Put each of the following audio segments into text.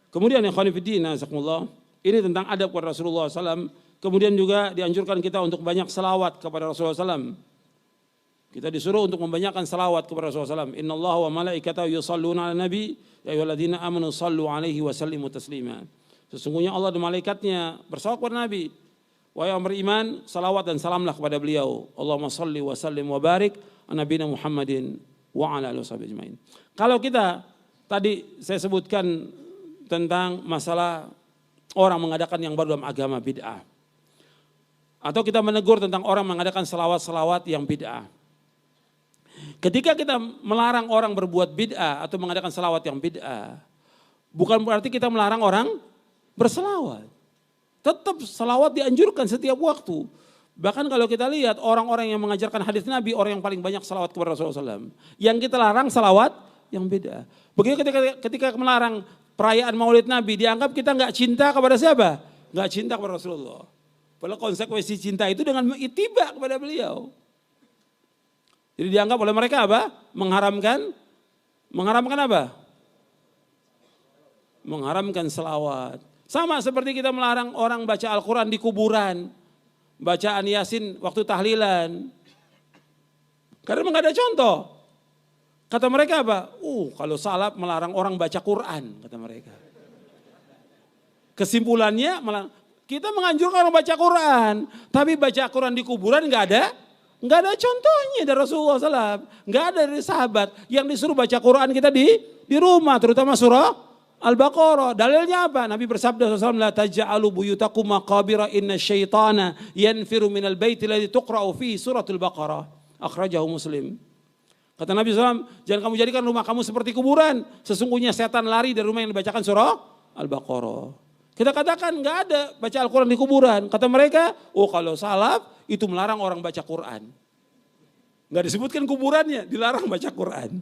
Kemudian yang khonifuddin, azakumullah, ini tentang adab kepada Rasulullah SAW. Kemudian juga dianjurkan kita untuk banyak selawat kepada Rasulullah SAW. Kita disuruh untuk membanyakkan selawat kepada Rasulullah SAW. Inna Allah wa malaikatahu yusalluna ala nabi, ya ayyuhalladzina amanu sallu alaihi wa sallimu taslima. Sesungguhnya Allah dan malaikatnya bersalawat kepada Nabi. Wahai yang beriman, salawat dan salamlah kepada beliau. Allahumma salli wa sallim wa barik ala nabiyina Muhammadin wa ala alihi washabihi ajmain. Kalau kita tadi saya sebutkan tentang masalah orang mengadakan yang baru dalam agama bid'ah. Atau kita menegur tentang orang mengadakan selawat-selawat yang bid'ah. Ketika kita melarang orang berbuat bid'ah atau mengadakan selawat yang bid'ah, bukan berarti kita melarang orang berselawat. Tetap selawat dianjurkan setiap waktu. Bahkan kalau kita lihat orang-orang yang mengajarkan hadis Nabi, orang yang paling banyak selawat kepada Rasulullah SAW. Yang kita larang selawat yang bid'ah. Begitu ketika melarang perayaan Maulid Nabi, dianggap kita nggak cinta kepada siapa? Nggak cinta kepada Rasulullah. Padahal konsekuensi cinta itu dengan ittiba kepada beliau. Jadi dianggap oleh mereka apa? Mengharamkan apa? Mengharamkan selawat. Sama seperti kita melarang orang baca Al-Quran di kuburan, bacaan Yasin waktu tahlilan. Karena memang nggak ada contoh. Kata mereka apa? Kalau salaf melarang orang baca Quran, kata mereka. Kesimpulannya malah kita menganjurkan orang baca Quran, tapi baca Quran di kuburan nggak ada contohnya dari Rasulullah SAW, nggak ada dari sahabat yang disuruh baca Quran kita di rumah, terutama surah Al-Baqarah. Dalilnya apa? Nabi bersabda SAW, la taj'alu buyutakum maqabira inna syaitana yanfiru minal baiti alladzi tuqra'u fihi suratul Baqarah. Akhrajahu Muslim. Kata Nabi SAW, jangan kamu jadikan rumah kamu seperti kuburan. Sesungguhnya setan lari dari rumah yang dibacakan surah Al-Baqarah. Kita katakan nggak ada baca Al-Quran di kuburan. Kata mereka, kalau salaf itu melarang orang baca Quran. Nggak disebutkan kuburannya, dilarang baca Quran.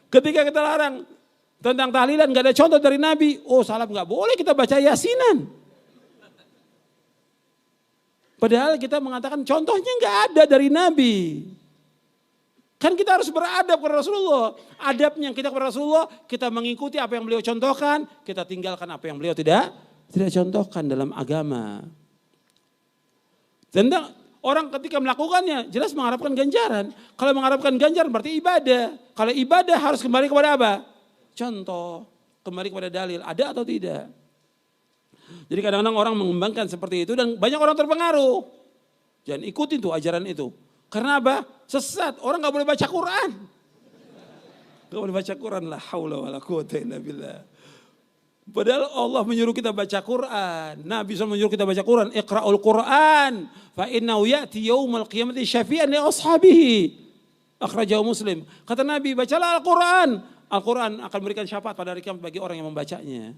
Ketika kita larang tentang tahlilan, nggak ada contoh dari Nabi. Salaf nggak boleh kita baca Yasinan. Padahal kita mengatakan contohnya nggak ada dari Nabi. Kan kita harus beradab kepada Rasulullah. Adabnya kita kepada Rasulullah, kita mengikuti apa yang beliau contohkan, kita tinggalkan apa yang beliau tidak contohkan dalam agama. Dan orang ketika melakukannya jelas mengharapkan ganjaran. Kalau mengharapkan ganjaran berarti ibadah. Kalau ibadah harus kembali kepada apa? Contoh, kembali kepada dalil, ada atau tidak. Jadi kadang-kadang orang mengembangkan seperti itu dan banyak orang terpengaruh. Jangan ikuti tuh ajaran itu. Karena apa? Sesat, orang gak boleh baca Quran. Gak boleh baca Quran, la haula wa la quwwata illa billah. Padahal Allah menyuruh kita baca Quran. Nabi SAW menyuruh kita baca Quran. Iqra'ul Quran. Fa innahu ya'ti yawmal qiyamati syafi'an li ashabihi. Akhrajahu Muslim. Kata Nabi, bacalah Al-Quran. Al-Quran akan memberikan syafaat pada hari kiamat bagi orang yang membacanya.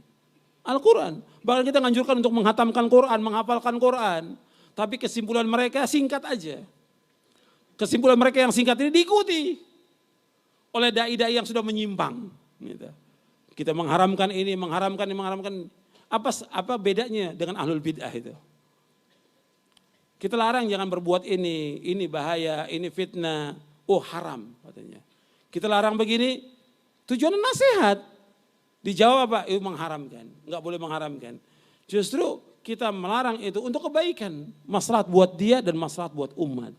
Al-Quran. Bahkan kita menganjurkan untuk menghatamkan Quran, menghafalkan Quran. Tapi kesimpulan mereka singkat aja. Kesimpulan mereka yang singkat ini diikuti oleh dai-dai yang sudah menyimpang. Gitu. Kita mengharamkan ini, mengharamkan. Apa bedanya dengan ahlul bid'ah itu? Kita larang jangan berbuat ini bahaya, ini fitnah, haram katanya. Kita larang begini, tujuannya nasihat. Dijawab apa? Itu mengharamkan, nggak boleh mengharamkan. Justru kita melarang itu untuk kebaikan, maslahat buat dia dan maslahat buat umat.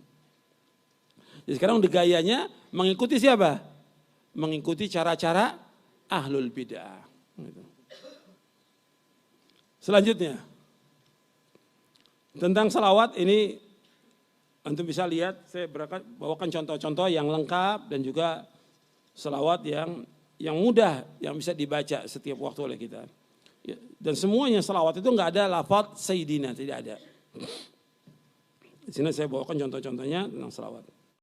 Jadi sekarang gayanya mengikuti siapa? Mengikuti cara-cara ahlul bid'ah. Selanjutnya, tentang salawat ini antum bisa lihat, saya bawakan contoh-contoh yang lengkap dan juga salawat yang mudah, yang bisa dibaca setiap waktu oleh kita. Dan semuanya salawat itu enggak ada lafaz sayyidina, tidak ada. Di sini saya bawakan contoh-contohnya tentang salawat.